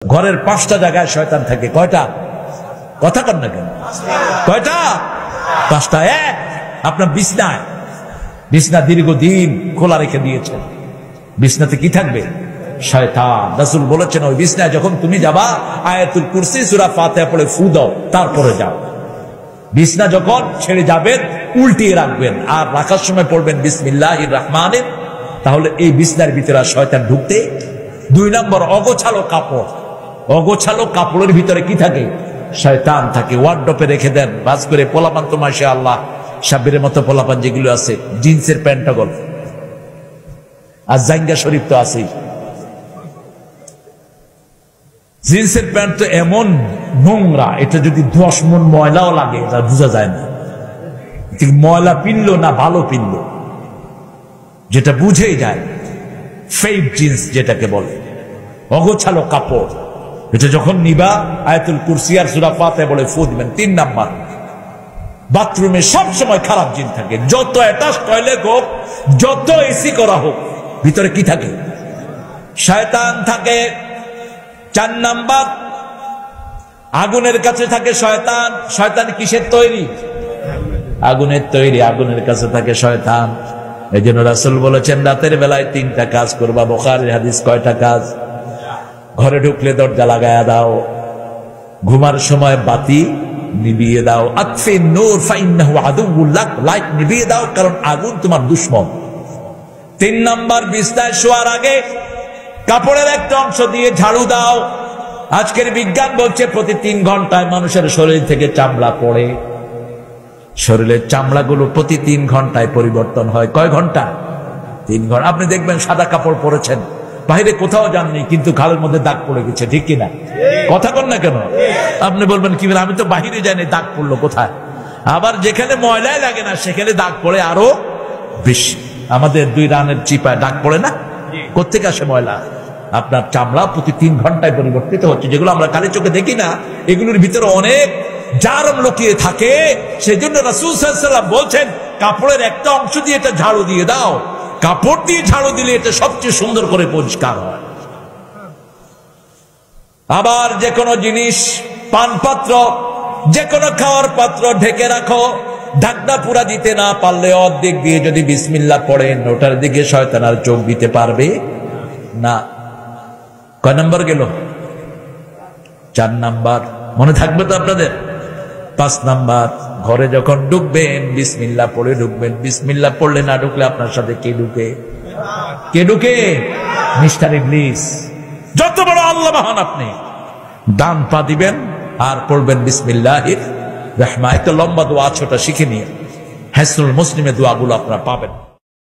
ঘরের 5টা জায়গায় শয়তান থাকে। কয়টা? কথা কন না কেন? কয়টা? 5টা। আপনার বিছনা দীর্ঘদিন খোলা রেখে দিয়েছেন, বিছনাতে কি থাকবে? শয়তান। রাসূল বলেছেন ওই বিছনায় যখন তুমি যাবা আয়াতুল কুরসি সূরা ফাতিহা পড়ে ফু দাও, তারপরে যাও। বিছনা যখন ছেড়ে যাবেন উল্টিয়ে রাখবেন, আর রাখার সময় পড়বেন বিসমিল্লাহির রহমানির। তাহলে এই বিছনার ভিতরে আর শয়তান ঢুকতে। 2 নম্বর, অগোছালো কাপড়। অগোছালো কাপড়ের ভিতরে কি থাকে? শয়তান থাকে। ওয়ার্ডরোবে রেখে দেন বাস করে। পোলাপান তো মাশাআল্লাহ সাব্বিরের মতো পোলাপান যেগুলো আছে, জিন্সের প্যান্টটা গল, আর জাঙ্গা শরীফ তো আছেই। জিন্সের প্যান্ট তো এমন নোংরা, এটা যদি 10 মণ ময়লাও লাগে তা বোঝা যায় না ঠিক ময়লা পিনলো না ভালো পিনলো, যেটা বুঝেই যায়। ফেক জিন্স যেটাকে বলে, অগোছালো কাপড়। এটা যখন নিবা আয়াতুল কুরসি আর সূরা ফাতিহা বলে ফু দিবেন। 3 নাম্বার, বাথরুমে সব সময় খারাপ জিন থাকে। যত অ্যাটাচ টয়লেট হোক, যত এসি করা হোক, ভিতরে কি থাকে? শয়তান থাকে। 4 নাম্বার, আগুনের কাছে থাকে শয়তান। শয়তান কিসের তৈরি? আগুনের তৈরি। আগুনের কাছে থাকে শয়তান। এই জন্য রাসূল বলেছেন রাতের বেলায় 3টা কাজ করবা। বুখারীর হাদিস। কয়টা কাজ? ঘরে ঢুকলে দরজা লাগায়া দাও, ঘুমার সময় বাতি নিভিয়ে দাও। আতফিন নূর ফাইন্নাহু আদুউল লাক, লাইট নিভিয়ে দাও, কারণ আগুন তোমার দুশমন। 3 নাম্বার, বিছনায় শোয়ার আগে কাপড়ের একটা অংশ দিয়ে ঝাড়ু দাও। আজকের বিজ্ঞান বলছে প্রতি 3 ঘন্টায় মানুষের শরীর থেকে চামড়া পড়ে। শরীরের চামড়াগুলো প্রতি 3 ঘন্টায় পরিবর্তন হয়। কয় ঘন্টা? 3 ঘন্টা। আপনি দেখবেন সাদা কাপড় পরেছেন, বাইরে কোথাও যাননি, কিন্তু গালের মধ্যে দাগ পড়ে গেছে। ঠিক কিনা? কথা কন না কেন? আপনি বলবেন কি আমি তো বাহিরে যাইনি, দাগ পড়লো কোথায়? আবার যেখানে ময়লাই লাগে না সেখানে দাগ পড়ে আরো বেশি। আমাদের 2 রানের চিপায় দাগ পড়ে না? কোত্থেকে আসে ময়লা? আপনার চামড়া প্রতি 3 ঘন্টায় পরিবর্তিত হচ্ছে। যেগুলো আমরা কালি চোখে দেখি না, এগুলোর ভিতরে অনেক জারম লুকিয়ে থাকে। সেই জন্য রাসূল সাল্লাল্লাহু আলাইহি ওয়াসাল্লাম বলছেন কাপড়ের একটা অংশ দিয়ে এটা ঝাড়ু দিয়ে দাও। কাপড় দিয়ে ঝাড়ু দিলে এটা সবচেয়ে সুন্দর করে পরিষ্কার হয়। আবার যে কোনো জিনিস, পানপাত্র, যে কোনো খাওয়ার পাত্র ঢেকে রাখো। ঢাকনা পুরা দিতে না পারলে অর্ধেক দিয়ে যদি বিসমিল্লাহ পড়েন, ওটার দিকে শয়তান আর চোখ দিতে পারবে না। কয় নাম্বার গেল? 4 নাম্বার। মনে থাকবে তো আপনাদের? 5 নাম্বার, ঘরে যখন ঢুকবেন বিসমিল্লাহ পড়ে ঢুকবেন। বিসমিল্লাহ পড়লে না ঢুকলে আপনার সাথে কে ঢুকে? কে ঢুকে? মিস্টার ইবলিস। যত বড় আল্লাহ মহান আপনি, ডান পা দিবেন আর পড়বেন বিসমিল্লাহির রহমানির। একটা লম্বা দোয়া আছে, ওটা শিখে নিয়ে হিসনুল মুসলিমের দোয়াগুলো আপনারা পাবেন।